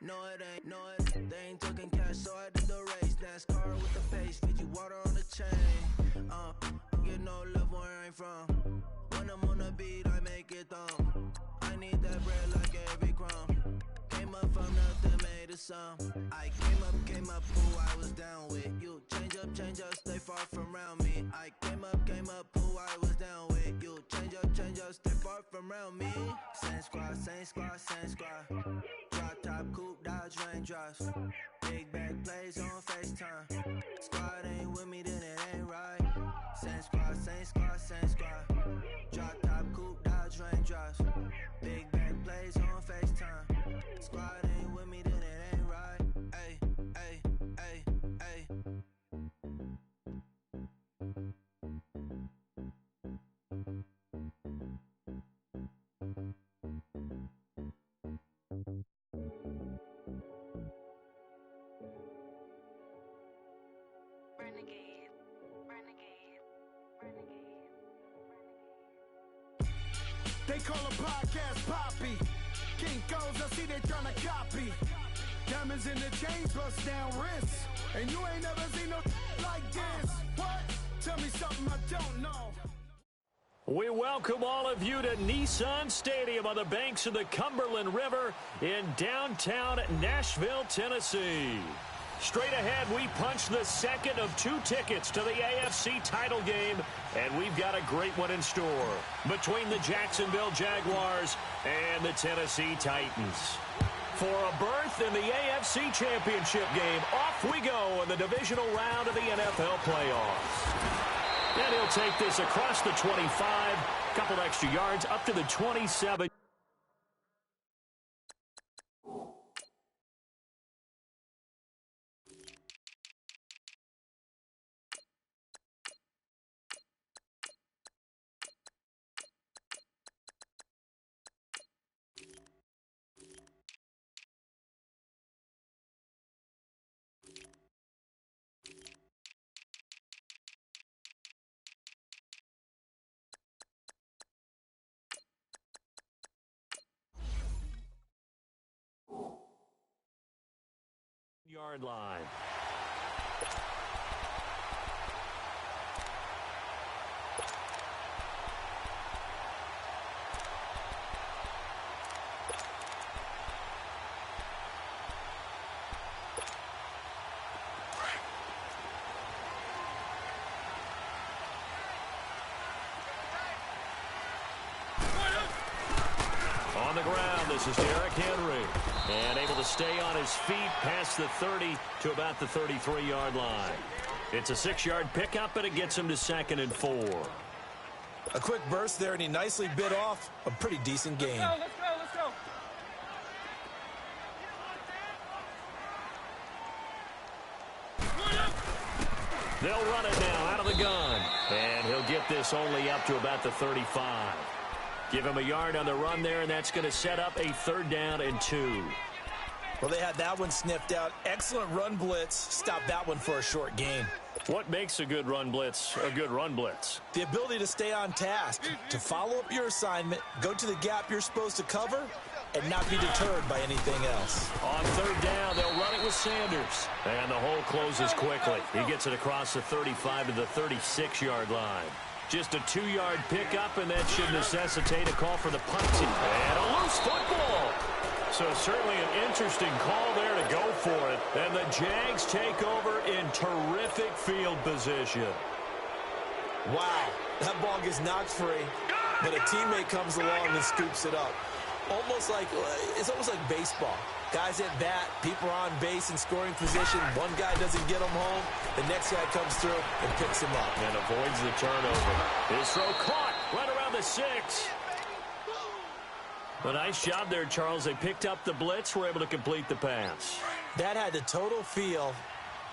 No, they ain't talking cash, so I did the race. NASCAR with the pace, Fiji water on the chain. Get no love where I ain't from. When I'm on the beat, I make it thumb. I need that bread like every crumb. Came up from nothing, made a sum. I came up, who I was down with. You change up, stay far from around me. I came up, who I was down with. You change up, stay far from around me. Same squad. Drop top, coupe, Dodge raindrops. Big bag plays on FaceTime. Squad ain't with me, then it ain't right. Same squad. Drop top, coupe, Dodge raindrops. Big bag plays on FaceTime. Squad ain't with me, then it ain't right. Ay. They call a podcast Poppy. Kinkos, I see they tryna copy. Diamonds in the chains, bust down wrists. And you ain't never seen no like this. What? Tell me something I don't know. We welcome all of you to Nissan Stadium on the banks of the Cumberland River in downtown Nashville, Tennessee. Straight ahead, we punch the second of 2 tickets to the AFC title game, and we've got a great one in store between the Jacksonville Jaguars and the Tennessee Titans. For a berth in the AFC Championship game, off we go in the divisional round of the NFL playoffs. And he'll take this across the 25, couple extra yards up to the 27. Yard line. On the ground, this is Derrick Henry. And able to stay on his feet past the 30 to about the 33-yard line. It's a 6-yard pickup, and it gets him to 2nd and 4. A quick burst there, and he nicely bit off a pretty decent gain. Let's go. They'll run it now out of the gun. And he'll get this only up to about the 35. Give him a yard on the run there, and that's going to set up a 3rd down and 2. Well, they had that one sniffed out. Excellent run blitz. Stopped that one for a short gain. What makes a good run blitz a good run blitz? The ability to stay on task, to follow up your assignment, go to the gap you're supposed to cover, and not be deterred by anything else. On 3rd down, they'll run it with Sanders. And the hole closes quickly. He gets it across the 35 to the 36-yard line. Just a 2-yard pickup, and that should necessitate a call for the punt team. And a loose football. So certainly an interesting call there to go for it. And the Jags take over in terrific field position. Wow, that ball gets knocked free, but a teammate comes along and scoops it up. It's almost like baseball. Guys at bat, people are on base in scoring position. One guy doesn't get him home. The next guy comes through and picks him up. And avoids the turnover. His throw caught right around the 6. A nice job there, Charles. They picked up the blitz, were able to complete the pass. That had the total feel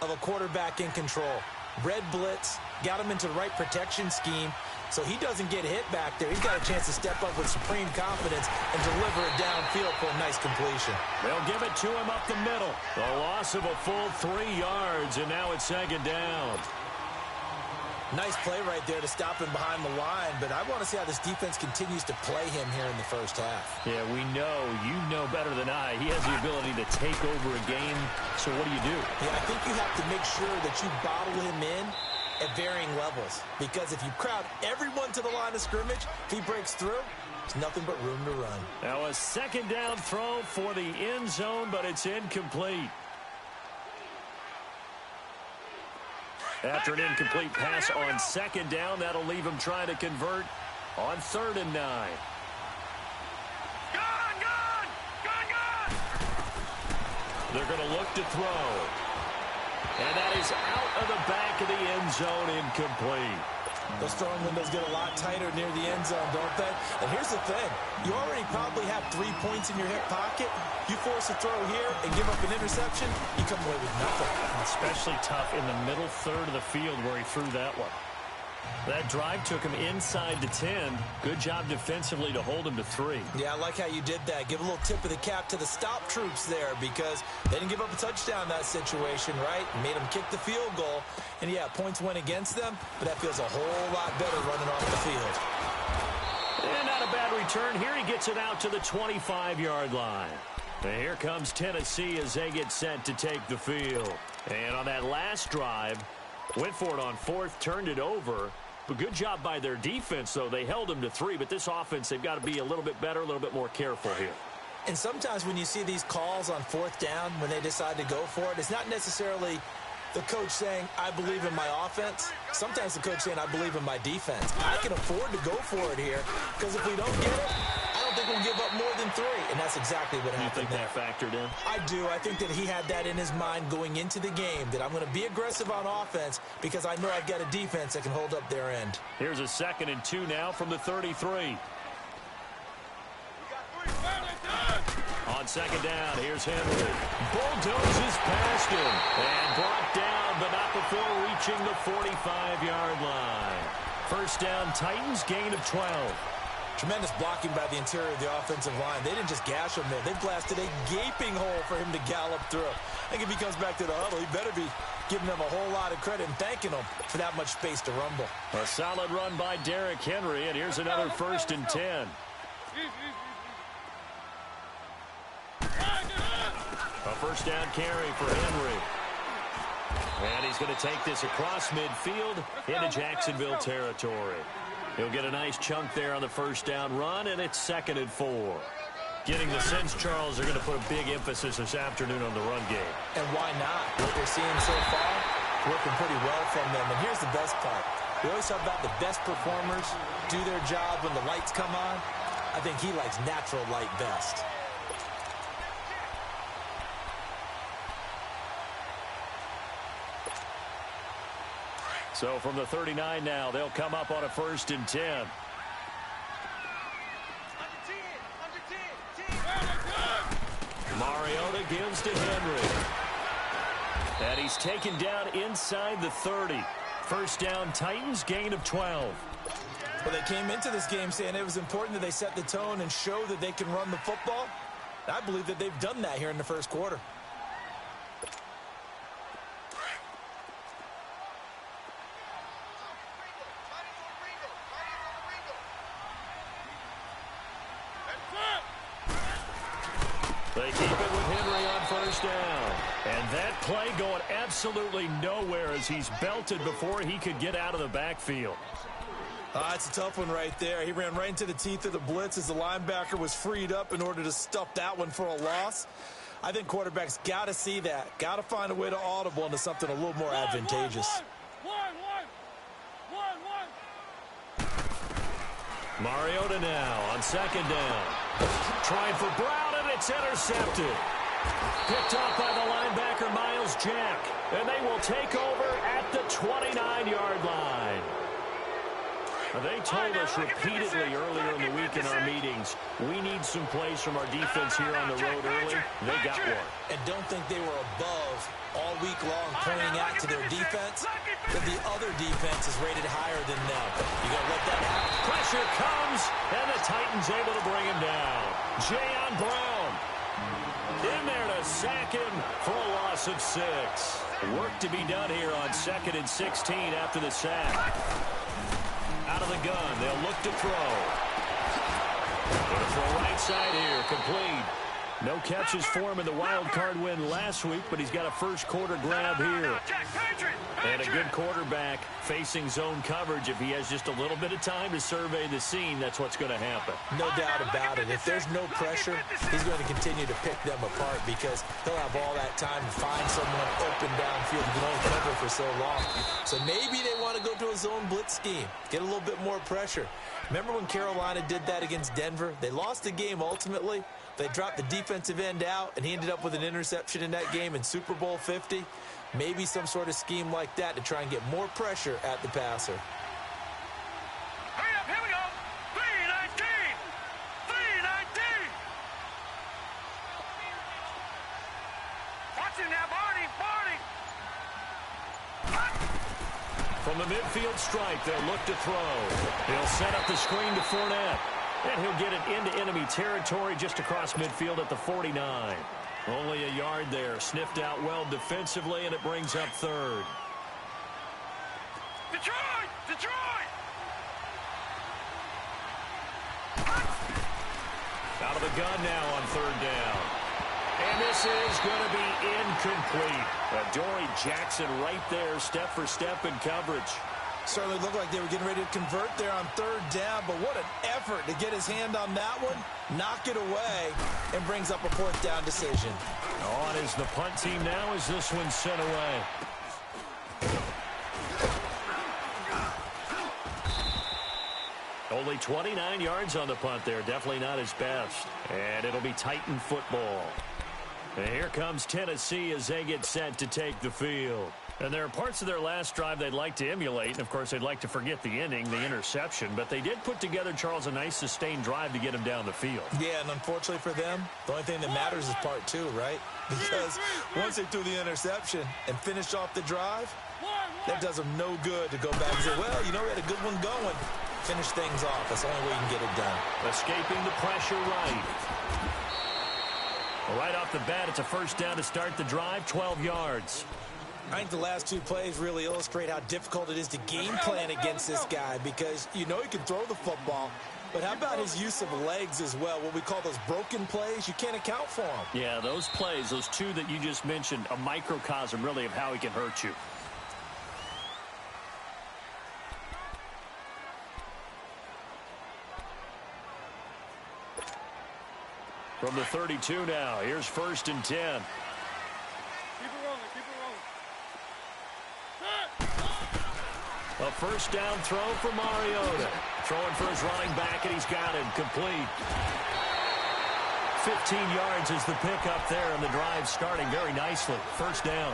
of a quarterback in control. Red blitz, got him into the right protection scheme, so he doesn't get hit back there. He's got a chance to step up with supreme confidence and deliver it downfield for a nice completion. They'll give it to him up the middle. A loss of a full 3 yards, and now it's 2nd down. Nice play right there to stop him behind the line, but I want to see how this defense continues to play him here in the first half. Yeah, we know. You know better than I. He has the ability to take over a game, so what do you do? Yeah, I think you have to make sure that you bottle him in at varying levels, because if you crowd everyone to the line of scrimmage, if he breaks through, there's nothing but room to run. Now a second down throw for the end zone, but it's incomplete. After an incomplete pass on second down, that'll leave him trying to convert on 3rd and 9. They're going to look to throw. And that is out of the back of the end zone, incomplete. Those throwing windows get a lot tighter near the end zone, don't they? And here's the thing. You already probably have 3 points in your hip pocket. You force a throw here and give up an interception, you come away with nothing. Especially tough in the middle third of the field where he threw that one. That drive took him inside to 10. Good job defensively to hold him to 3. Yeah, I like how you did that. Give a little tip of the cap to the stop troops there, because they didn't give up a touchdown in that situation, right? Made them kick the field goal. And, yeah, points went against them, but that feels a whole lot better running off the field. And not a bad return. Here he gets it out to the 25-yard line. And here comes Tennessee as they get set to take the field. And on that last drive, went for it on 4th, turned it over. But good job by their defense, though. They held them to 3, but this offense, they've got to be a little bit better, a little bit more careful here. And sometimes when you see these calls on 4th down, when they decide to go for it, it's not necessarily the coach saying, I believe in my offense. Sometimes the coach saying, I believe in my defense. I can afford to go for it here, because if we don't get it, I don't think we'll give up more than 3. And that's exactly what happened there. You think that factored in? I do. I think that he had that in his mind going into the game, that I'm going to be aggressive on offense because I know I've got a defense that can hold up their end. Here's a 2nd and 2 now from the 33. On 2nd down, here's Henry. Bulldozes past him and brought down, but not before reaching the 45-yard line. 1st down, Titans, gain of 12. Tremendous blocking by the interior of the offensive line. They didn't just gash him there. They blasted a gaping hole for him to gallop through. I think if he comes back to the huddle, he better be giving them a whole lot of credit and thanking them for that much space to rumble. A solid run by Derrick Henry, and here's another 1st and 10. A 1st down carry for Henry. And he's going to take this across midfield into Jacksonville territory. He'll get a nice chunk there on the 1st down run, and it's 2nd and 4. Getting the sense, Charles, they're going to put a big emphasis this afternoon on the run game. And why not? What we're seeing so far, working pretty well from them. And here's the best part. We always talk about the best performers do their job when the lights come on. I think he likes natural light best. So from the 39 now, they'll come up on a 1st and 10. Mariota gives to Henry. And he's taken down inside the 30. 1st down, Titans, gain of 12. Well, they came into this game saying it was important that they set the tone and show that they can run the football. I believe that they've done that here in the 1st quarter. They keep it with Henry on 1st down. And that play going absolutely nowhere as he's belted before he could get out of the backfield. It's a tough one right there. He ran right into the teeth of the blitz as the linebacker was freed up in order to stuff that one for a loss. I think quarterbacks got to see that. Got to find a way to audible into something a little more advantageous. Mariota now on 2nd down. Trying for Brown, and it's intercepted. Picked off by the linebacker, Miles Jack. And they will take over at the 29-yard line. They told us repeatedly earlier in the week in our meetings, we need some plays from our defense here on the road early. They got one. And don't think they were above all week long pointing out to their defense that the other defense is rated higher than them. You got to let that happen. Pressure comes, and the Titans able to bring him down. Jayon Brown. In there to sack him for a loss of 6. Work to be done here on 2nd and 16 after the sack. Out of the gun, they'll look to throw. Going to throw right side here, complete. No catches for him in the wild card win last week, but he's got a first quarter grab here. And a good quarterback facing zone coverage. If he has just a little bit of time to survey the scene, that's what's going to happen. No doubt about it. If there's no pressure, he's going to continue to pick them apart because he'll have all that time to find someone open downfield. You can only cover for so long. So maybe they want to go to a zone blitz scheme, get a little bit more pressure. Remember when Carolina did that against Denver? They lost the game ultimately. They dropped the defensive end out, and he ended up with an interception in that game in Super Bowl 50. Maybe some sort of scheme like that to try and get more pressure at the passer. Hurry up, here we go. 3-19. 3-19. Watch him now, Barney. From the midfield stripe, they'll look to throw. He'll set up the screen to Fournette. And he'll get it into enemy territory just across midfield at the 49. Only a yard there. Sniffed out well defensively, and it brings up 3rd. Detroit! Out of the gun now on 3rd down. And this is going to be incomplete. Adoree Jackson right there, step for step in coverage. Certainly looked like they were getting ready to convert there on 3rd down, but what an effort to get his hand on that one, knock it away, and brings up a 4th down decision. On is the punt team now as this one's sent away. Only 29 yards on the punt there. Definitely not his best. And it'll be Titan football. And here comes Tennessee as they get set to take the field. And there are parts of their last drive they'd like to emulate. And, of course, they'd like to forget the inning, the interception. But they did put together, Charles, a nice sustained drive to get him down the field. Yeah, and unfortunately for them, the only thing that matters is part 2, right? Because once they threw the interception and finished off the drive, that does them no good to go back and say, well, you know, we had a good one going. Finish things off. That's the only way you can get it done. Escaping the pressure right. Right off the bat, it's a first down to start the drive, 12 yards. I think the last 2 plays really illustrate how difficult it is to game plan against this guy because you know he can throw the football, but how about his use of legs as well, what we call those broken plays? You can't account for them. Yeah, those plays, those 2 that you just mentioned, a microcosm really of how he can hurt you. From the 32 now, here's 1st and 10. Keep it rolling. A first down throw for Mariota. Throwing for his running back, and he's got it complete. 15 yards is the pickup there, and the drive starting very nicely. First down.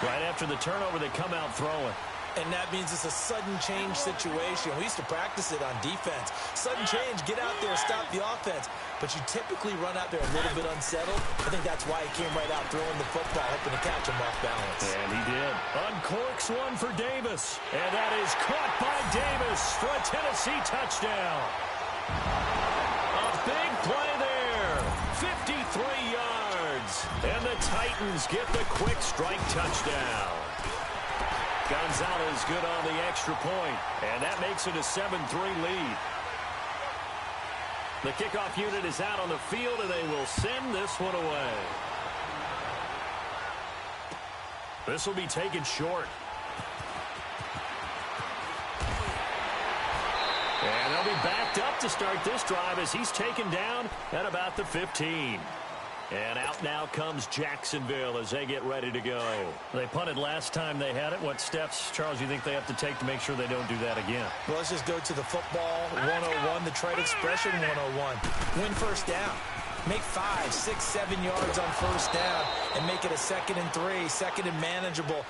Right after the turnover, they come out throwing. And that means it's a sudden change situation. We used to practice it on defense. Sudden change, get out there, stop the offense. But you typically run out there a little bit unsettled. I think that's why he came right out throwing the football, hoping to catch him off balance. And he did. Uncorks one for Davis. And that is caught by Davis for a Tennessee touchdown. A big play there. 53 yards. And the Titans get the quick strike touchdown. Gonzalez good on the extra point, and that makes it a 7-3 lead. The kickoff unit is out on the field, and they will send this one away. This will be taken short. And they'll be backed up to start this drive as he's taken down at about the 15. And out now comes Jacksonville as they get ready to go. They punted last time they had it. What steps, Charles, do you think they have to take to make sure they don't do that again? Well, let's just go to the football 101, the trade expression 101. Win first down. Make 5, 6, 7 yards on first down and make it a 2nd and 3, 2nd and manageable.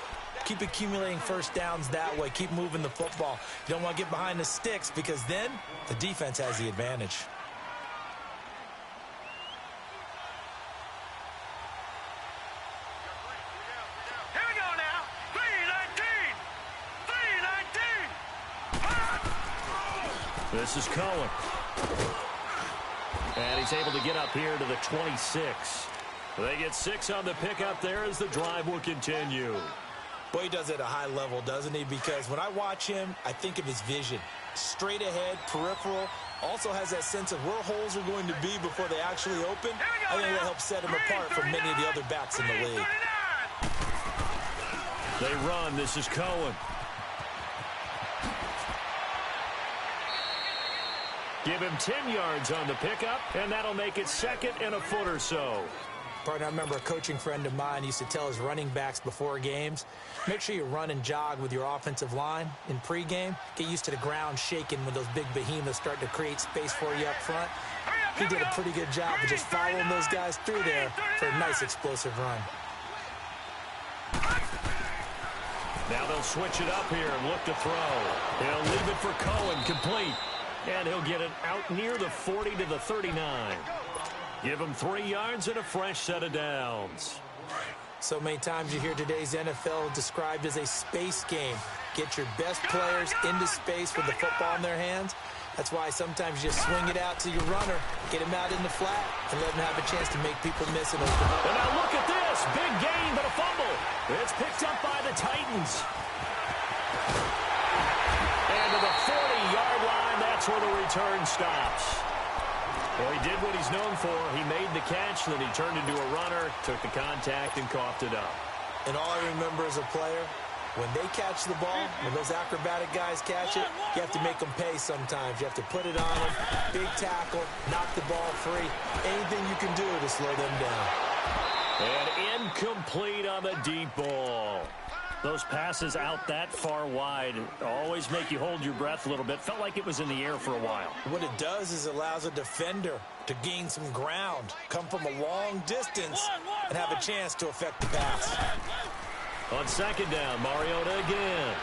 Keep accumulating first downs that way. Keep moving the football. You don't want to get behind the sticks because then the defense has the advantage. This is Cohen. And he's able to get up here to the 26. They get 6 on the pickup there as the drive will continue. Boy, he does it at a high level, doesn't he? Because when I watch him, I think of his vision. Straight ahead, peripheral. Also has that sense of where holes are going to be before they actually open. I think that helps set him apart from many of the other backs in the league. They run. This is Cohen. Give him 10 yards on the pickup, and that'll make it 2nd and a foot or so. Partner, I remember a coaching friend of mine used to tell his running backs before games, make sure you run and jog with your offensive line in pregame. Get used to the ground shaking when those big behemoths start to create space for you up front. He did a pretty good job of just following those guys through there for a nice explosive run. Now they'll switch it up here and look to throw. He'll leave it for Cohen, complete. And he'll get it out near the 40 to the 39. Give him 3 yards and a fresh set of downs. So many times you hear today's NFL described as a space game. Get your best players into space with the football in their hands. That's why sometimes you swing it out to your runner, get him out in the flat, and let him have a chance to make people miss it. And now look at this. Big gain, but a fumble. It's picked up by the Titans. And to the 40-yard line, that's where the return stops. Well, he did what he's known for. He made the catch, then he turned into a runner, took the contact, and coughed it up. And all I remember as a player, when they catch the ball, when those acrobatic guys catch it, you have to make them pay sometimes. You have to put it on them, big tackle, knock the ball free. Anything you can do to slow them down. And incomplete on the deep ball. Those passes out that far wide always make you hold your breath a little bit. Felt like it was in the air for a while. What it does is it allows a defender to gain some ground, come from a long distance, and have a chance to affect the pass. On 2nd down, Mariota again.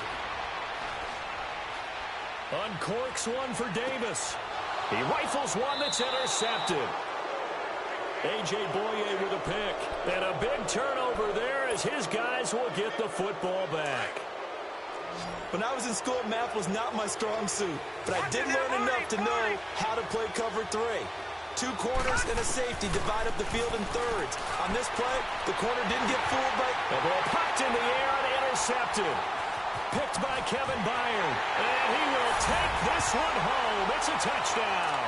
Uncorks one for Davis. He rifles one that's intercepted. A.J. Boye with a pick. And a big turnover there as his guys will get the football back. When I was in school, math was not my strong suit. But I did learn enough to know how to play cover 3. 2 corners and a safety divide up the field in thirds. On this play, the corner didn't get fooled by... The ball popped in the air and intercepted. Picked by Kevin Byard. And he will take this one home. It's a touchdown.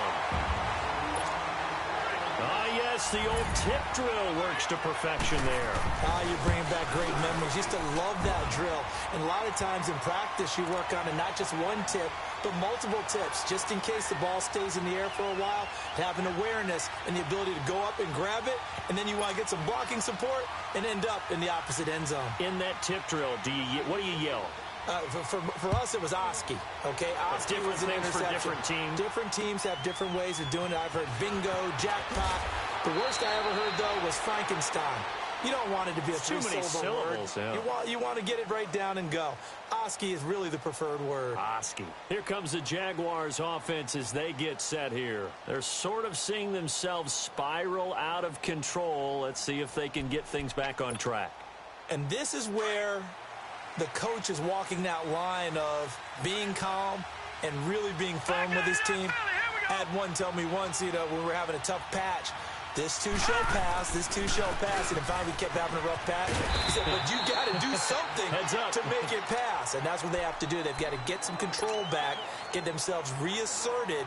Yes, the old tip drill works to perfection there. You're bringing back great memories. Used to love that drill. And a lot of times in practice, you work on it, not just one tip, but multiple tips, just in case the ball stays in the air for a while, to have an awareness and the ability to go up and grab it, and then you want to get some blocking support and end up in the opposite end zone. In that tip drill, what do you yell? For us, it was Oski. Okay, Oski was an interception. For different teams. Different teams have different ways of doing it. I've heard bingo, jackpot. The worst I ever heard, though, was Frankenstein. You don't want it to be a three-syllable word. Yeah. You want to get it right down and go. Oski is really the preferred word. Oski. Here comes the Jaguars offense as they get set here. They're sort of seeing themselves spiral out of control. Let's see if they can get things back on track. And this is where the coach is walking that line of being calm and really being firm with his team. I had one tell me once, when we were having a tough patch, this too shall pass, this too shall pass. And finally we kept having a rough patch. He said, but you got to do something to make it pass. And that's what they have to do. They've got to get some control back, get themselves reasserted,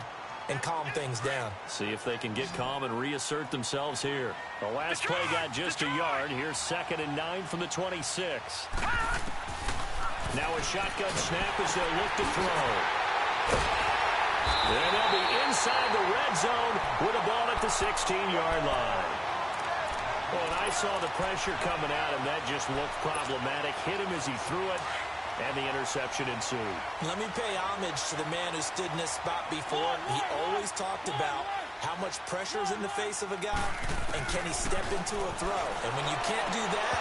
and calm things down. See if they can get calm and reassert themselves here. The last play got just a yard. Here's 2nd and 9 from the 26. Now a shotgun snap as they look to throw. And they'll be inside the red zone with a ball at the 16-yard line. Well, and I saw the pressure coming at him. That just looked problematic. Hit him as he threw it, and the interception ensued. Let me pay homage to the man who stood in this spot before. He always talked about how much pressure is in the face of a guy, and can he step into a throw. And when you can't do that,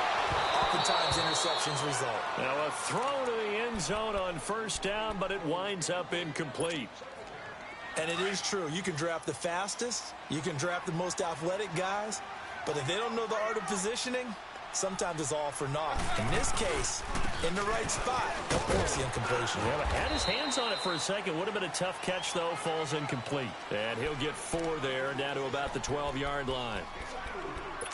oftentimes interceptions result. Now a throw to the end zone on 1st down, but it winds up incomplete. And it is true. You can draft the fastest. You can draft the most athletic guys. But if they don't know the art of positioning, sometimes it's all for naught. In this case, in the right spot. Don't force the incompletion. Yeah, but had his hands on it for a second. Would have been a tough catch, though. Falls incomplete. And he'll get 4 there, down to about the 12-yard line.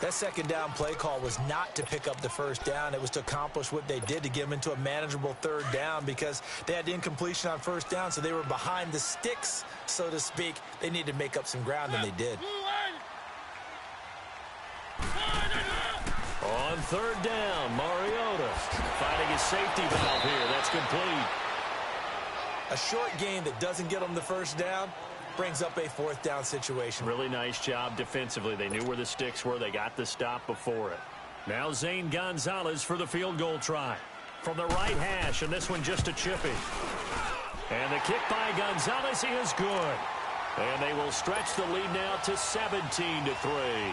That second down play call was not to pick up the first down. It was to accomplish what they did, to get them into a manageable third down, because they had the incompletion on first down, so they were behind the sticks, so to speak. They needed to make up some ground, and they did. On third down, Mariota finding his safety valve here. That's complete. A short game that doesn't get them the first down brings up a fourth down situation. Really nice job defensively. They knew where the sticks were. They got the stop before it. Now Zane Gonzalez for the field goal try. From the right hash, and this one just a chippy. And the kick by Gonzalez is good. And they will stretch the lead now to 17-3.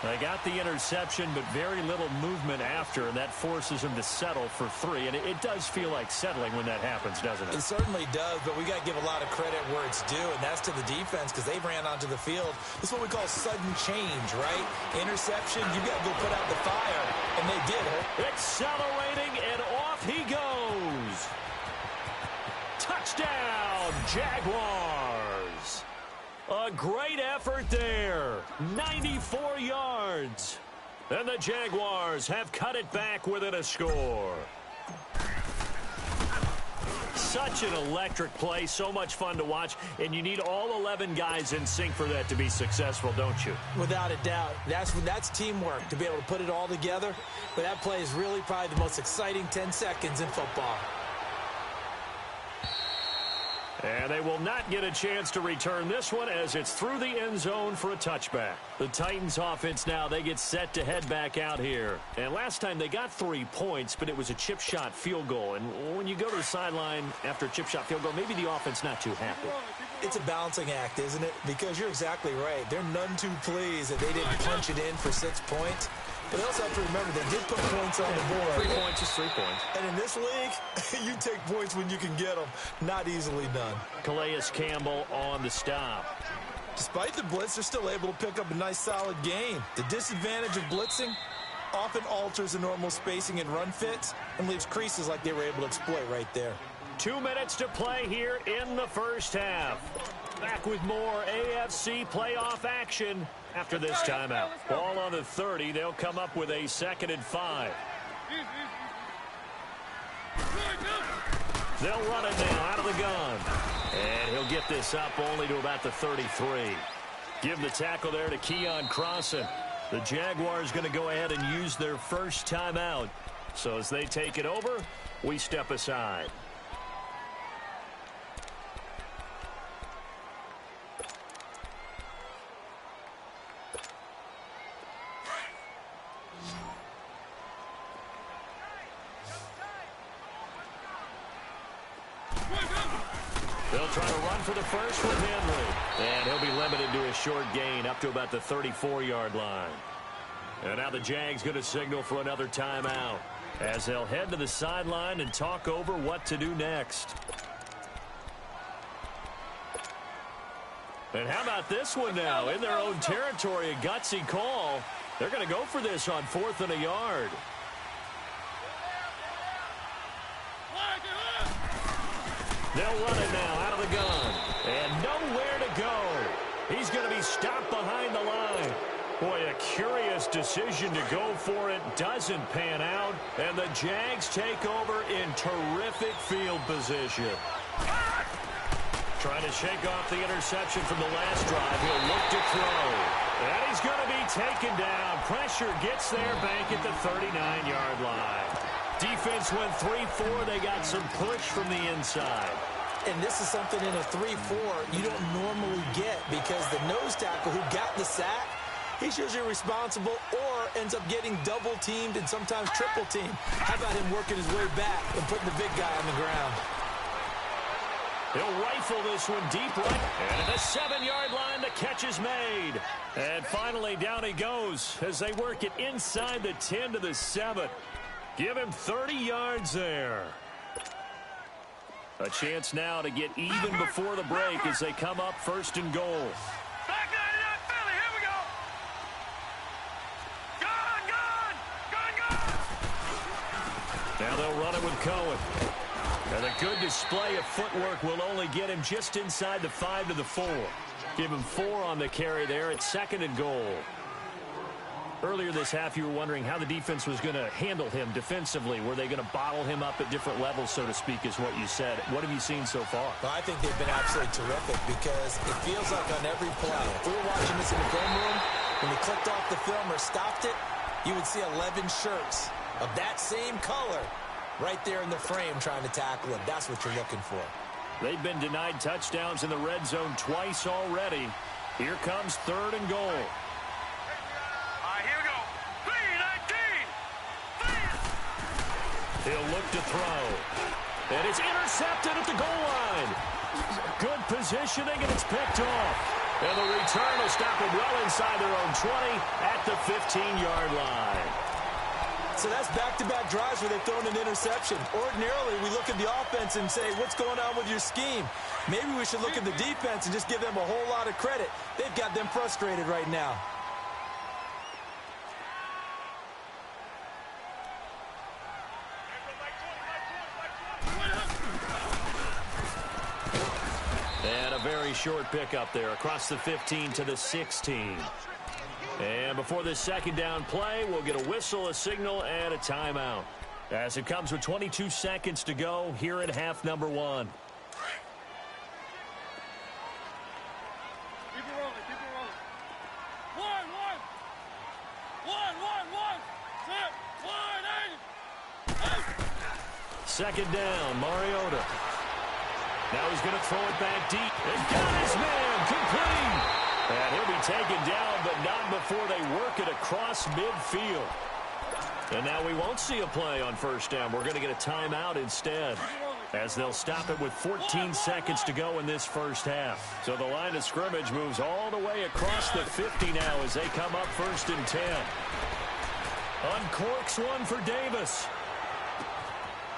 They got the interception, but very little movement after, and that forces them to settle for 3. And it does feel like settling when that happens, doesn't it? It certainly does, but we got to give a lot of credit where it's due, and that's to the defense, because they ran onto the field. This is what we call sudden change, right? Interception, you got to go put out the fire, and they did it. Accelerating, and off he goes. Touchdown, Jaguars. A great effort there. 94 yards. And the Jaguars have cut it back within a score. Such an electric play. So much fun to watch. And you need all 11 guys in sync for that to be successful, don't you? Without a doubt. That's teamwork, to be able to put it all together. But that play is really probably the most exciting 10 seconds in football. And they will not get a chance to return this one as it's through the end zone for a touchback. The Titans offense now, they get set to head back out here. And last time they got 3 points, but it was a chip shot field goal. And when you go to the sideline after a chip shot field goal, maybe the offense not too happy. It's a balancing act, isn't it? Because you're exactly right. They're none too pleased that they didn't punch it in for 6 points. But they also have to remember they did put points on the board. 3 points is 3 points. And in this league, you take points when you can get them. Not easily done. Calais Campbell on the stop. Despite the blitz, they're still able to pick up a nice, solid game. The disadvantage of blitzing often alters the normal spacing and run fits and leaves creases like they were able to exploit right there. 2 minutes to play here in the first half. Back with more AFC playoff action after this timeout. Ball on the 30. They'll come up with a 2nd and 5. They'll run it now out of the gun. And he'll get this up only to about the 33. Give the tackle there to Keon Crossan. The Jaguars going to go ahead and use their first timeout. So as they take it over, we step aside. They'll try to run for the first with Henry. And he'll be limited to a short gain up to about the 34-yard line. And now the Jags going to signal for another timeout as they'll head to the sideline and talk over what to do next. And how about this one now? In their own territory, a gutsy call. They're going to go for this on 4th and a yard. They'll run it now out of the gun. And nowhere to go. He's going to be stopped behind the line. Boy, a curious decision to go for it. Doesn't pan out. And the Jags take over in terrific field position. Trying to shake off the interception from the last drive. He'll look to throw. And he's going to be taken down. Pressure gets there back at the 39-yard line. Defense went 3-4. They got some push from the inside. And this is something in a 3-4 you don't normally get, because the nose tackle who got the sack, he's usually responsible or ends up getting double-teamed and sometimes triple-teamed. How about him working his way back and putting the big guy on the ground? He'll rifle this one deep right. And at the 7-yard line, the catch is made. And finally, down he goes as they work it inside the 10 to the 7. Give him 30 yards there. A chance now to get even before the break as they come up 1st and goal. Back 99 Philly, here we go. Gun, gun, gun, gun. They'll run it with Cohen. And a good display of footwork will only get him just inside the 5 to the 4. Give him 4 on the carry there at 2nd and goal. Earlier this half, you were wondering how the defense was going to handle him defensively. Were they going to bottle him up at different levels, so to speak, is what you said. What have you seen so far? Well, I think they've been absolutely terrific because it feels like on every play, if we were watching this in the film room, when we clicked off the film or stopped it, you would see 11 shirts of that same color right there in the frame trying to tackle him. That's what you're looking for. They've been denied touchdowns in the red zone twice already. Here comes 3rd and goal. Here we go. 3-19. He'll look to throw. And it's intercepted at the goal line. Good positioning, and it's picked off. And the return will stop them well inside their own 20 at the 15-yard line. So that's back-to-back drives where they've thrown an interception. Ordinarily, we look at the offense and say, what's going on with your scheme? Maybe we should look at the defense and just give them a whole lot of credit. They've got them frustrated right now. And a very short pickup there across the 15 to the 16. And before this second down play, we'll get a whistle, a signal, and a timeout. As it comes with 22 seconds to go here in half number 1. Keep it rolling, keep it rolling. One. Second down, Mariota. Now he's going to throw it back deep. And got his man, complete. And he'll be taken down, but not before they work it across midfield. And now we won't see a play on first down. We're going to get a timeout instead, as they'll stop it with 14 seconds to go in this first half. So the line of scrimmage moves all the way across the 50 now as they come up 1st and 10. Uncorks one for Davis.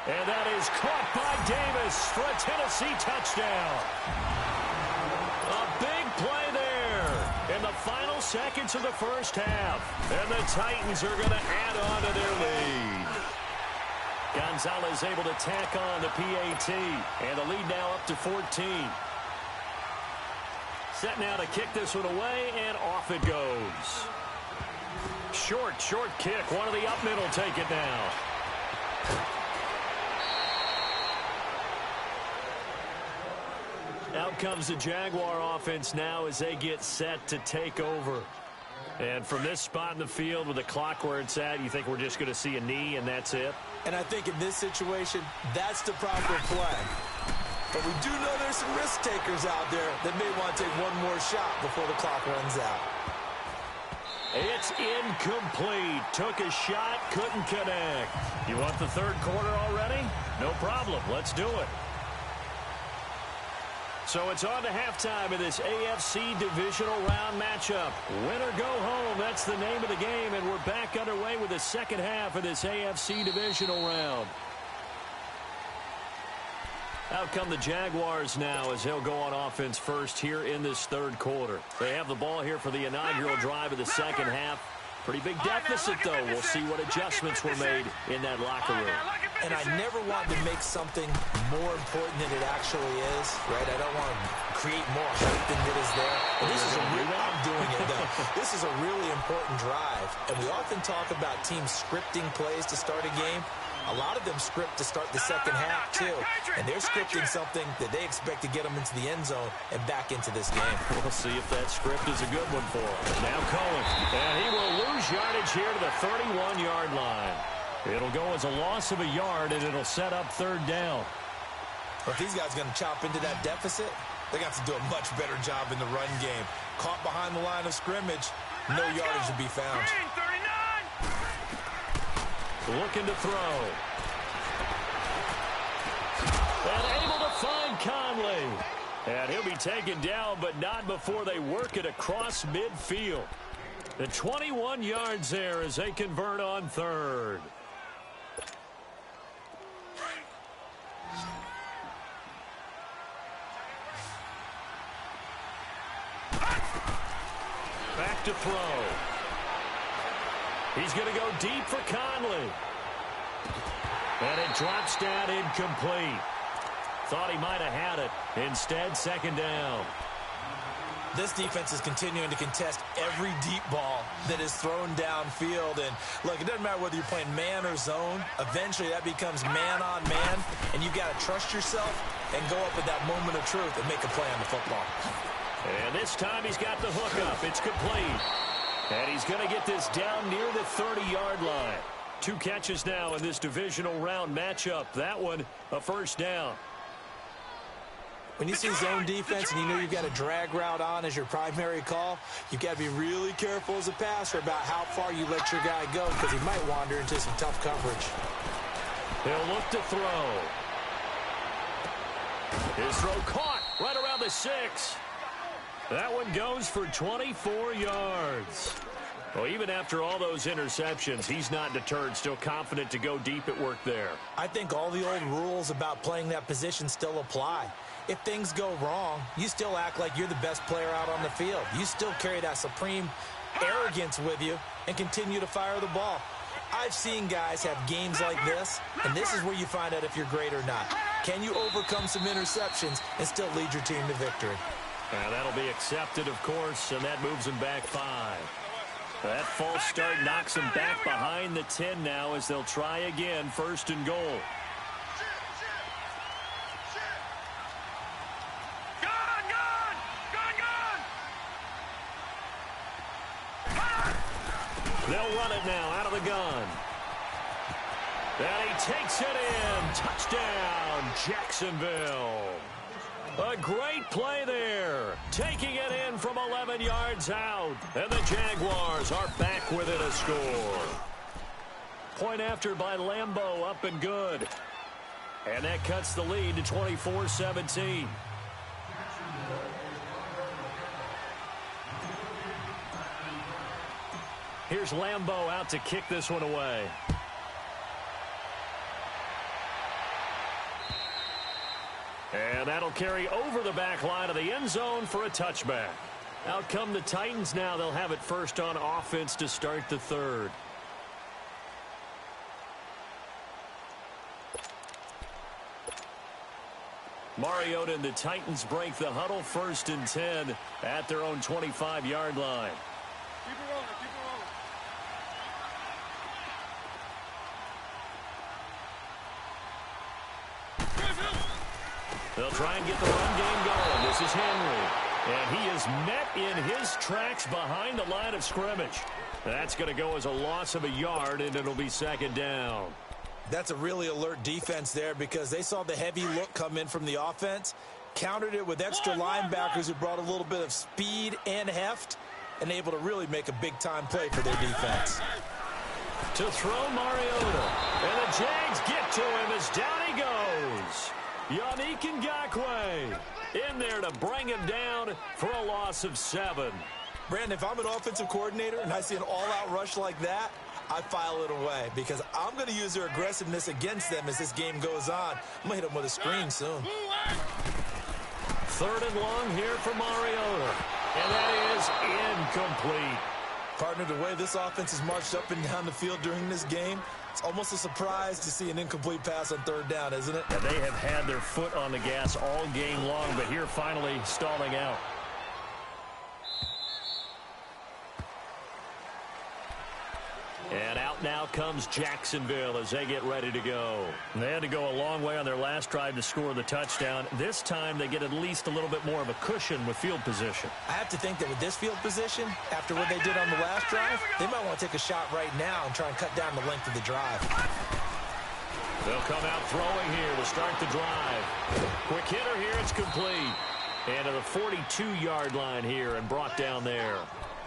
And that is caught by Davis for a Tennessee touchdown. A big play there in the final seconds of the first half. And the Titans are going to add on to their lead. Gonzalez able to tack on the PAT. And the lead now up to 14. Set now to kick this one away, and off it goes. Short kick. One of the up middle take it now. Out comes the Jaguar offense now as they get set to take over. And from this spot in the field with the clock where it's at, you think we're just going to see a knee and that's it? And I think in this situation, that's the proper play. But we do know there's some risk takers out there that may want to take one more shot before the clock runs out. It's incomplete. Took a shot, couldn't connect. You want the third quarter already? No problem. Let's do it. So it's on to halftime of this AFC divisional round matchup. Win or go home, that's the name of the game, and we're back underway with the second half of this AFC divisional round. Out come the Jaguars now as they'll go on offense first here in this third quarter. They have the ball here for the inaugural drive of the second half. Pretty big deficit, though. We'll see what adjustments were made in that locker room. And I never want to make something more important than it actually is, right? I don't want to create more hype than it is there. But this is I'm doing it, though. This is a really important drive. And we often talk about teams scripting plays to start a game. A lot of them script to start the second half, too. And they're scripting something that they expect to get them into the end zone and back into this game. We'll see if that script is a good one for them. Now Cohen. And he will lose yardage here to the 31-yard line. It'll go as a loss of a yard, and it'll set up third down. If these guys are going to chop into that deficit, they got to do a much better job in the run game. Caught behind the line of scrimmage, no yardage to be found. Looking to throw. And able to find Conley. And he'll be taken down, but not before they work it across midfield. The 21 yards there as they convert on third. Back to throw. He's going to go deep for Conley. And it drops down incomplete. Thought he might have had it. Instead, second down. This defense is continuing to contest every deep ball that is thrown downfield. And, look, it doesn't matter whether you're playing man or zone. Eventually, that becomes man on man. And you've got to trust yourself and go up at that moment of truth and make a play on the football. And this time he's got the hook up. It's complete. And he's going to get this down near the 30-yard line. 2 catches now in this divisional round matchup. That one, a first down. When you see zone defense and you know you've got a drag route on as your primary call, you've got to be really careful as a passer about how far you let your guy go because he might wander into some tough coverage. He'll look to throw. His throw caught right around the 6. That one goes for 24 yards. Well, even after all those interceptions, he's not deterred, still confident to go deep at work there. I think all the old rules about playing that position still apply. If things go wrong, you still act like you're the best player out on the field. You still carry that supreme arrogance with you and continue to fire the ball. I've seen guys have games like this, and this is where you find out if you're great or not. Can you overcome some interceptions and still lead your team to victory? That'll be accepted, of course, and that moves him back 5. That false start knocks him back behind the 10 now as they'll try again, 1st and goal. They'll run it now out of the gun. And he takes it in. Touchdown, Jacksonville. A great play there. Taking it in from 11 yards out. And the Jaguars are back within a score. Point after by Lambeau, up and good. And that cuts the lead to 24-17. Here's Lambeau out to kick this one away. And that'll carry over the back line of the end zone for a touchback. Out come the Titans now. They'll have it first on offense to start the 3rd. Mariota and the Titans break the huddle, 1st and 10 at their own 25-yard line. Keep it rolling, keep it rolling. They'll try and get the run game going. This is Henry. And he is met in his tracks behind the line of scrimmage. That's going to go as a loss of a yard, and it'll be 2nd down. That's a really alert defense there because they saw the heavy look come in from the offense, countered it with extra linebackers who brought a little bit of speed and heft, and able to really make a big-time play for their defense. To throw Mariota. And the Jags get to him as down he goes. Yannick Ngakoue in there to bring him down for a loss of 7. Brandon, if I'm an offensive coordinator and I see an all-out rush like that, I file it away because I'm going to use their aggressiveness against them as this game goes on. I'm going to hit them with a screen soon. 3rd and long here for Mariota. And that is incomplete. Partner, the way this offense has marched up and down the field during this game, it's almost a surprise to see an incomplete pass on 3rd down, isn't it? And they have had their foot on the gas all game long, but here finally stalling out. And out now comes Jacksonville as they get ready to go. And they had to go a long way on their last drive to score the touchdown. This time they get at least a little bit more of a cushion with field position. I have to think that with this field position, after what they did on the last drive, they might want to take a shot right now and try and cut down the length of the drive. They'll come out throwing here to start the drive. Quick hitter here, it's complete. And to the 42-yard line here and brought down there.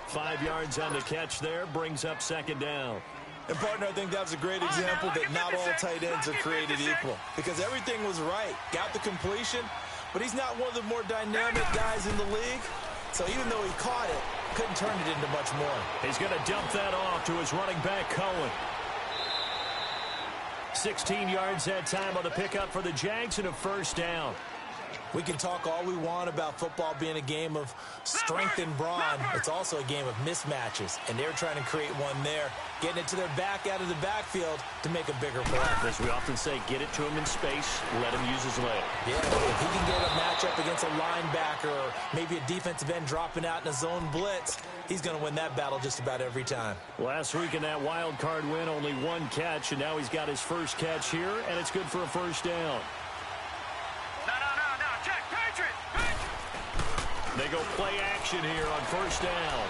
5 yards on the catch there, brings up 2nd down. And, partner, I think that was a great example that not all tight ends are created equal because everything was right. Got the completion, but he's not one of the more dynamic guys in the league. So even though he caught it, couldn't turn it into much more. He's going to dump that off to his running back, Cohen. 16 yards that time on the pickup for the Jags and a 1st down. We can talk all we want about football being a game of strength and brawn. It's also a game of mismatches, and they're trying to create one there, getting it to their back out of the backfield to make a bigger play. As we often say, get it to him in space, let him use his leg. Yeah, if he can get a matchup against a linebacker or maybe a defensive end dropping out in a zone blitz, he's going to win that battle just about every time. Last week in that wild card win, only one catch, and now he's got his first catch here, and it's good for a first down. They go play action here on first down.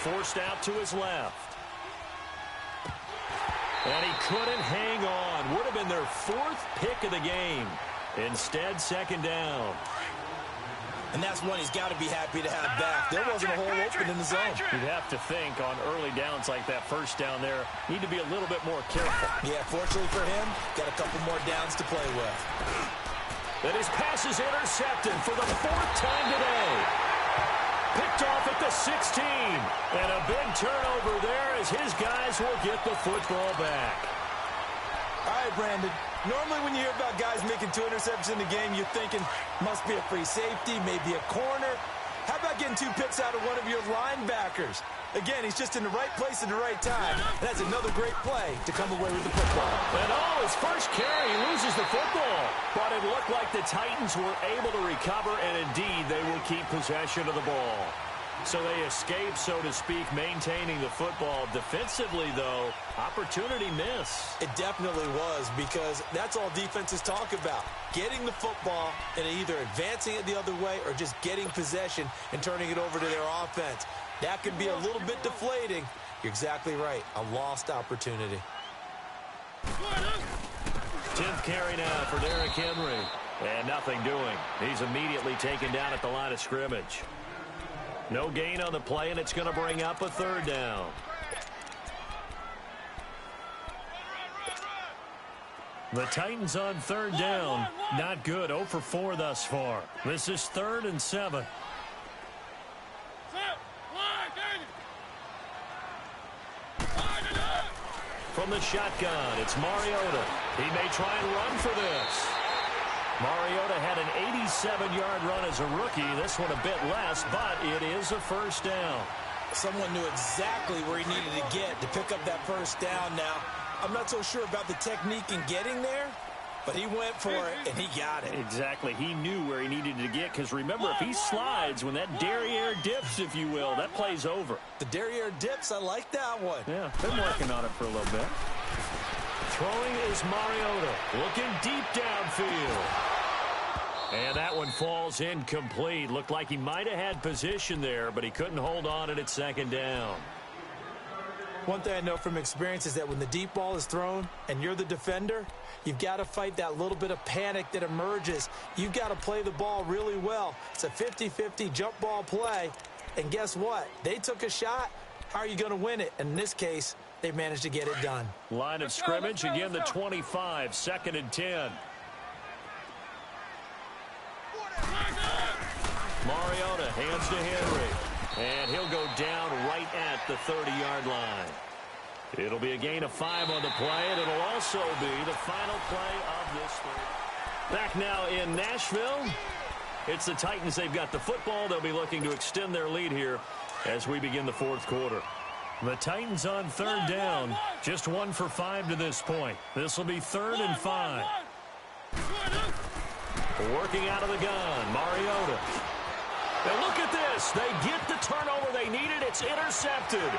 Forced out to his left. And he couldn't hang on. Would have been their fourth pick of the game. Instead, second down. And that's one he's got to be happy to have back. There wasn't a hole open in the zone. You'd have to think on early downs like that first down there, need to be a little bit more careful. Yeah, fortunately for him, got a couple more downs to play with. That his pass is intercepted for the fourth time today. Picked off at the 16. And a big turnover there as his guys will get the football back. All right, Brandon. Normally when you hear about guys making 2 interceptions in the game, you're thinking must be a free safety, maybe a corner. How about getting 2 picks out of one of your linebackers? Again, he's just in the right place at the right time. And that's another great play to come away with the football. And his first carry, he loses the football. But it looked like the Titans were able to recover, and indeed they will keep possession of the ball. So they escape, so to speak, maintaining the football. Defensively, though, opportunity miss. It definitely was, because that's all defenses talk about. Getting the football and either advancing it the other way or just getting possession and turning it over to their offense. That can be a little bit deflating. You're exactly right. A lost opportunity. 10th carry now for Derrick Henry. And nothing doing. He's immediately taken down at the line of scrimmage. No gain on the play, and it's going to bring up a third down. The Titans on third down. Not good. 0 for 4 thus far. This is 3rd and 7. From the shotgun, it's Mariota. He may try and run for this. Mariota had an 87-yard run as a rookie. This one a bit less, but it is a first down. Someone knew exactly where he needed to get to pick up that first down. Now, I'm not so sure about the technique in getting there, but he went for it, and he got it. Exactly. He knew where he needed to get, because remember, if he slides, when that derriere dips, if you will, that play's over. The derriere dips, I like that one. Yeah, been working on it for a little bit. Throwing is Mariota, looking deep downfield. And that one falls incomplete. Looked like he might have had position there, but he couldn't hold on and it's second down. One thing I know from experience is that when the deep ball is thrown and you're the defender, you've got to fight that little bit of panic that emerges. You've got to play the ball really well. It's a 50-50 jump ball play. And guess what? They took a shot. How are you going to win it? In this case, they managed to get it done. Line of scrimmage, again the 25, 2nd and 10. Mariota hands to Henry, and he'll go down right at the 30-yard line. It'll be a gain of 5 on the play, and it'll also be the final play of this third. Back now in Nashville. It's the Titans. They've got the football. They'll be looking to extend their lead here as we begin the fourth quarter. The Titans on third down, just 1 for 5 to this point. This will be 3rd and 5. Working out of the gun, Mariota. And look at this. They get the turnover they needed. It's intercepted.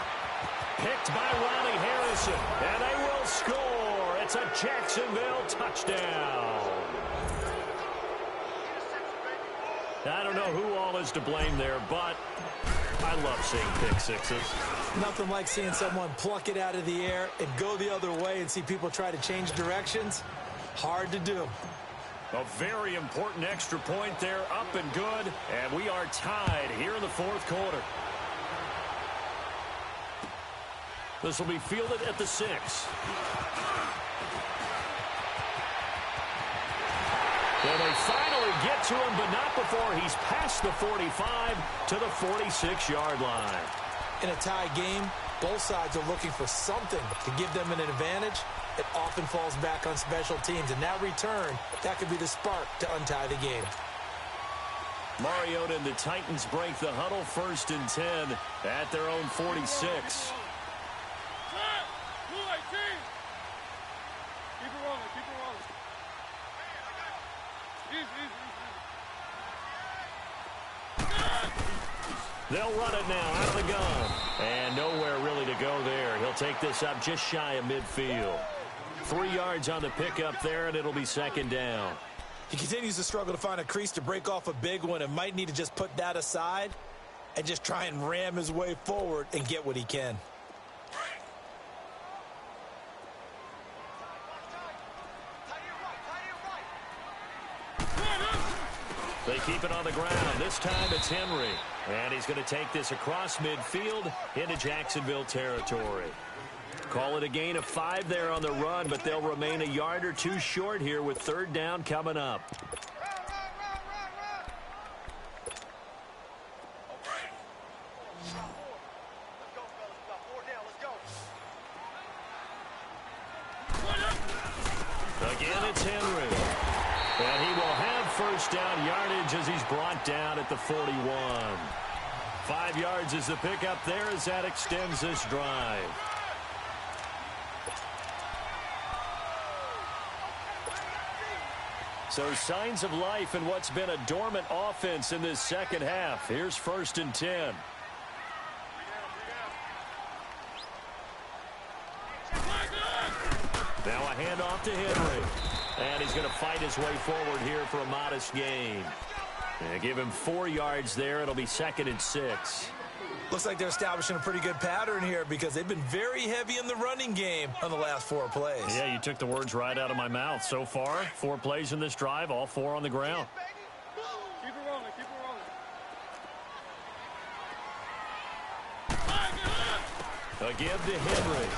Picked by Ronnie Harrison. And they will score. It's a Jacksonville touchdown. I don't know who all is to blame there, but I love seeing pick sixes. Nothing like seeing someone pluck it out of the air and go the other way and see people try to change directions. Hard to do. A very important extra point there, up and good, and we are tied here in the fourth quarter. This will be fielded at the 6. And they finally get to him, but not before he's past the 45 to the 46-yard line. In a tie game, both sides are looking for something to give them an advantage. it often falls back on special teams. And that return, that could be the spark to untie the game. Mariota and the Titans break the huddle, 1st and 10 at their own 46. They'll run it now out of the gun. And nowhere really to go there. He'll take this up just shy of midfield. 3 yards on the pickup there, and it'll be 2nd down. He continues to struggle to find a crease to break off a big one and might need to just put that aside and just try and ram his way forward and get what he can. They keep it on the ground. This time it's Henry. And he's going to take this across midfield into Jacksonville territory. Call it a gain of 5 there on the run, but they'll remain a yard or 2 short here with 3rd down coming up. Again, it's Henry. And he will have 1st down yardage as he's brought down at the 41. 5 yards is the pickup there as that extends this drive. So signs of life in what's been a dormant offense in this 2nd half. Here's 1st and 10. Now a handoff to Henry. And he's going to fight his way forward here for a modest gain. And give him 4 yards there. It'll be 2nd and 6. Looks like they're establishing a pretty good pattern here because they've been very heavy in the running game on the last 4 plays. Yeah, you took the words right out of my mouth. So far, 4 plays in this drive, all 4 on the ground. Keep it rolling, keep it rolling. Again to Henry.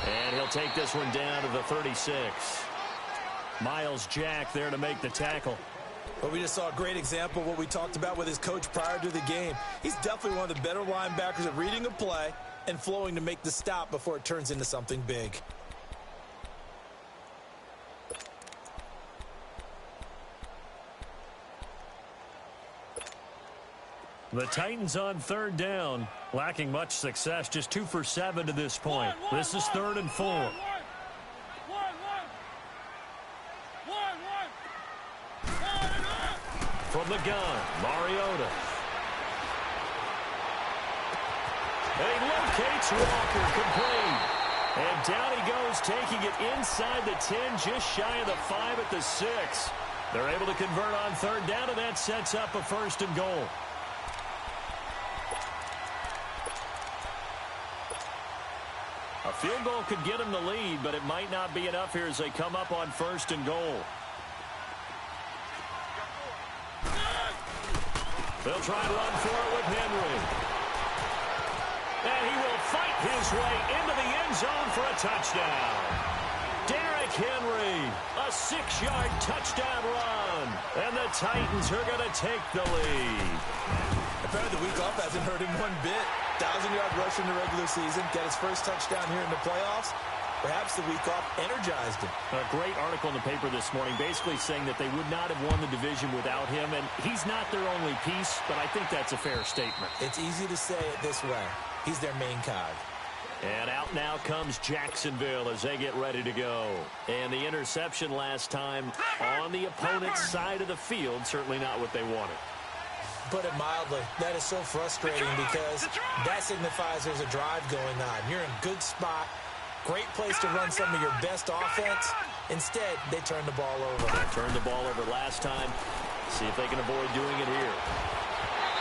And he'll take this one down to the 36. Miles Jack there to make the tackle. But we just saw a great example of what we talked about with his coach prior to the game. He's definitely one of the better linebackers at reading a play and flowing to make the stop before it turns into something big. The Titans on 3rd down, lacking much success, just 2 for 7 to this point. This is 3rd and 4. From the gun, Mariota. And he locates Walker, complete. And down he goes, taking it inside the 10, just shy of the 5 at the 6. They're able to convert on 3rd down, and that sets up a 1st and goal. A field goal could get him the lead, but it might not be enough here as they come up on 1st and goal. They'll try to run for it with Henry. And he will fight his way into the end zone for a touchdown. Derrick Henry, a 6-yard touchdown run. And the Titans are going to take the lead. Apparently the week off hasn't hurt him one bit. 1,000-yard rush in the regular season, get his first touchdown here in the playoffs. Perhaps the week off energized him. A great article in the paper this morning basically saying that they would not have won the division without him, and he's not their only piece, but I think that's a fair statement. It's easy to say it this way. He's their main cog. And out now comes Jacksonville as they get ready to go. And the interception last time on the opponent's side of the field, certainly not what they wanted. Put it mildly, that is so frustrating because that signifies there's a drive going on. You're in a good spot. Great place to run some of your best offense. Instead, they turn the ball over. They turned the ball over last time. See if they can avoid doing it here.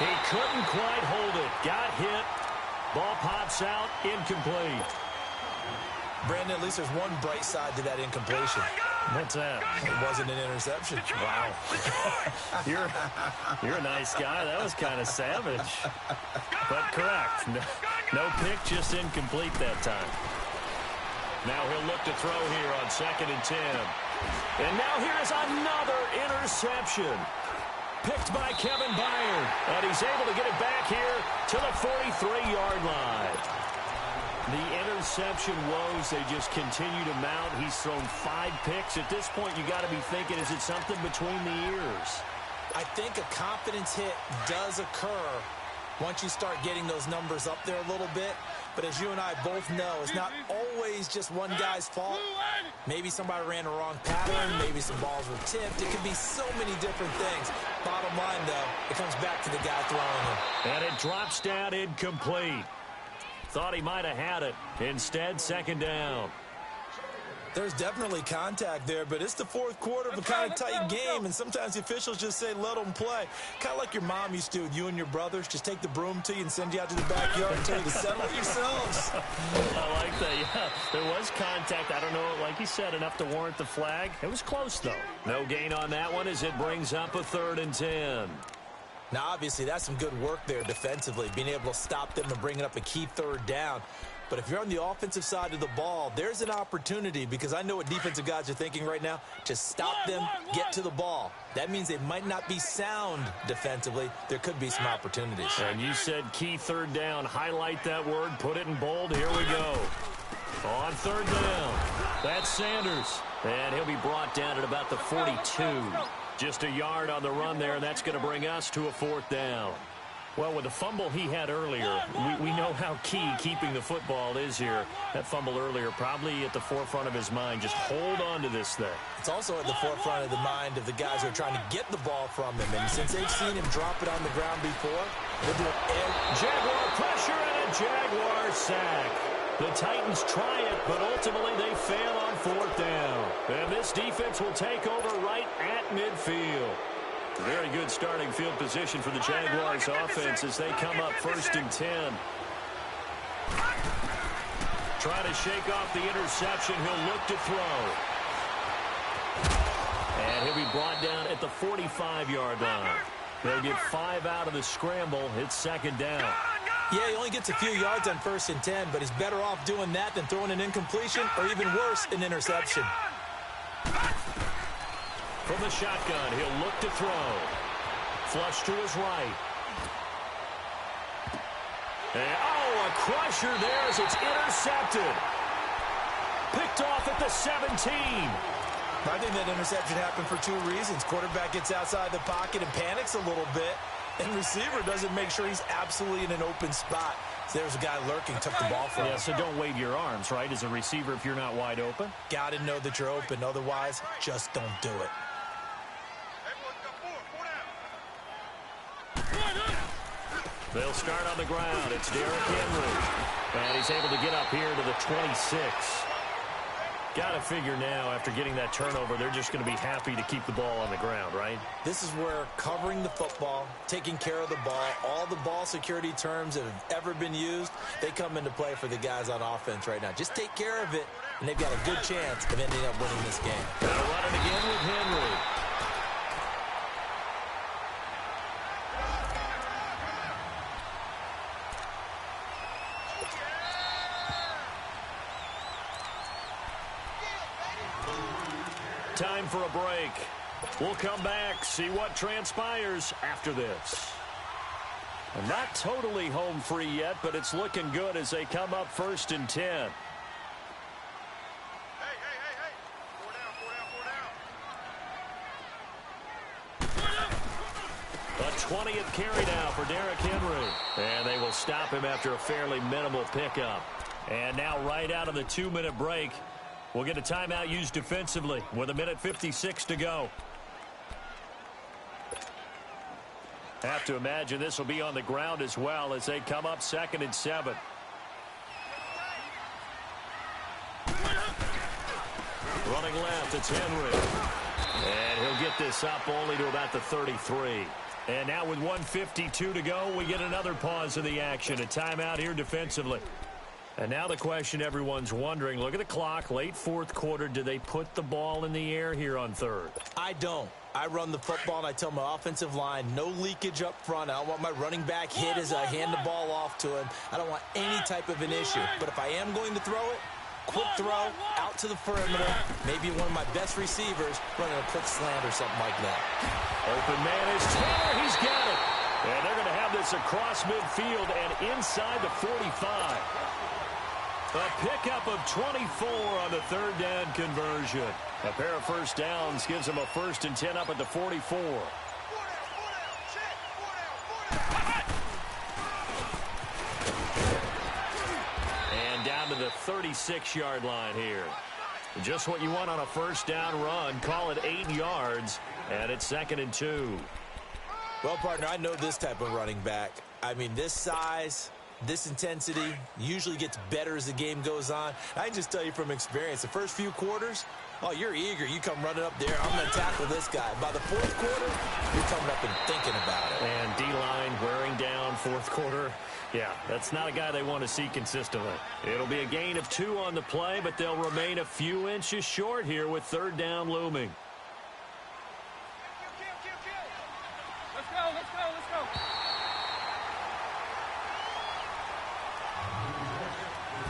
He couldn't quite hold it. Got hit. Ball pops out. Incomplete. Brandon, at least there's one bright side to that incompletion. What's that? It wasn't an interception. Wow. You're a nice guy. That was kind of savage. But correct. No pick, just incomplete that time. Now he'll look to throw here on 2nd and 10. And now here is another interception. Picked by Kevin Byard. And he's able to get it back here to the 43-yard line. The interception woes, they just continue to mount. He's thrown 5 picks. At this point, you got to be thinking, is it something between the ears? I think a confidence hit does occur once you start getting those numbers up there a little bit. But as you and I both know, it's not always just one guy's fault. Maybe somebody ran the wrong pattern. Maybe some balls were tipped. It could be so many different things. Bottom line, though, it comes back to the guy throwing it. And it drops down incomplete. Thought he might have had it. Instead, second down. There's definitely contact there, but it's the fourth quarter of a kind of tight game, and sometimes the officials just say, let them play. Kind of like your mom used to with you and your brothers. Just take the broom to you and send you out to the backyard and tell you to settle it yourselves. I like that, yeah. There was contact. I don't know, like you said, enough to warrant the flag. It was close, though. No gain on that one as it brings up a 3rd and 10. Now, obviously, that's some good work there defensively, being able to stop them and bringing up a key 3rd down. But if you're on the offensive side of the ball, there's an opportunity, because I know what defensive guys are thinking right now. Just stop them, get to the ball. That means they might not be sound defensively. There could be some opportunities. And you said key 3rd down. Highlight that word. Put it in bold. Here we go. On 3rd down. That's Sanders. And he'll be brought down at about the 42. Just a yard on the run there, and that's going to bring us to a 4th down. Well, with the fumble he had earlier, we know how key keeping the football is here. That fumble earlier probably at the forefront of his mind. Just hold on to this thing. It's also at the forefront of the mind of the guys who are trying to get the ball from him. And since they've seen him drop it on the ground before, they're doing it. Jaguar pressure and a Jaguar sack. The Titans try it, but ultimately they fail on 4th down. And this defense will take over right at midfield. Very good starting field position for the Jaguars offense as they come up 1st and 10. Try to shake off the interception. He'll look to throw. And he'll be brought down at the 45-yard line. They'll get 5 out of the scramble. It's 2nd down. Yeah, he only gets a few yards on 1st and 10, but he's better off doing that than throwing an incompletion or even worse, an interception. From the shotgun, he'll look to throw. Flush to his right. And, a crusher there as it's intercepted. Picked off at the 17. I think that interception happened for 2 reasons. Quarterback gets outside the pocket and panics a little bit, and receiver doesn't make sure he's absolutely in an open spot. So there's a guy lurking, took the ball from him. Yeah, so don't wave your arms, right, as a receiver if you're not wide open. Got to know that you're open. Otherwise, just don't do it. They'll start on the ground. It's Derrick Henry. And he's able to get up here to the 26. Got to figure now, after getting that turnover, they're just going to be happy to keep the ball on the ground, right? This is where covering the football, taking care of the ball, all the ball security terms that have ever been used, they come into play for the guys on offense right now. Just take care of it, and they've got a good chance of ending up winning this game. They'll run it again with Henry. Time for a break. We'll come back, see what transpires after this. And not totally home free yet, but it's looking good as they come up 1st and 10. Hey. 4 down. A 20th carry now for Derrick Henry. And they will stop him after a fairly minimal pickup. And now right out of the 2-minute break, we'll get a timeout used defensively with 1:56 to go. Have to imagine this will be on the ground as well as they come up 2nd and 7. Running left, it's Henry. And he'll get this up only to about the 33. And now with 1:52 to go, we get another pause in the action. A timeout here defensively. And now the question everyone's wondering, look at the clock, late 4th quarter, do they put the ball in the air here on 3rd? I don't. I run the football, and I tell my offensive line, no leakage up front. I don't want my running back hit as I hand the ball off to him. I don't want any type of an issue. But if I am going to throw it, quick throw, out to the perimeter, maybe one of my best receivers running a quick slant or something like that. Open man is Taylor. He's got it. And they're going to have this across midfield and inside the 45. A pickup of 24 on the third down conversion. A pair of first downs gives them a 1st and 10 up at the 44. And down to the 36-yard line here. Just what you want on a first down run. Call it 8 yards, and it's 2nd and 2. Well, partner, I know this type of running back. I mean, this size, this intensity usually gets better as the game goes on. I can just tell you from experience, the first few quarters, oh, you're eager. You come running up there. I'm going to tackle this guy. By the fourth quarter, you're coming up and thinking about it. And D-line wearing down fourth quarter. Yeah, that's not a guy they want to see consistently. It'll be a gain of 2 on the play, but they'll remain a few inches short here with third down looming. Let's go.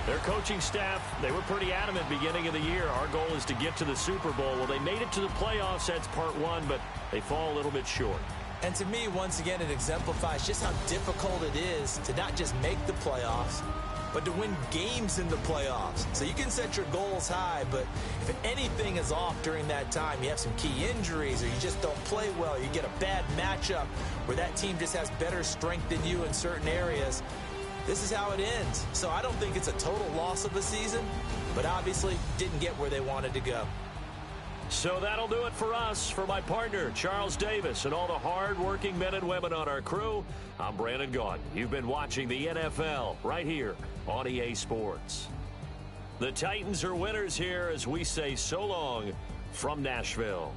Their coaching staff, they were pretty adamant beginning of the year. Our goal is to get to the Super Bowl. Well, they made it to the playoffs. That's part 1, but they fall a little bit short. And to me, once again, it exemplifies just how difficult it is to not just make the playoffs, but to win games in the playoffs. So you can set your goals high, but if anything is off during that time, you have some key injuries or you just don't play well, you get a bad matchup where that team just has better strength than you in certain areas, this is how it ends. So I don't think it's a total loss of a season, but obviously didn't get where they wanted to go. So that'll do it for us. For my partner, Charles Davis, and all the hard-working men and women on our crew, I'm Brandon Gaudin. You've been watching the NFL right here on EA Sports. The Titans are winners here as we say so long from Nashville.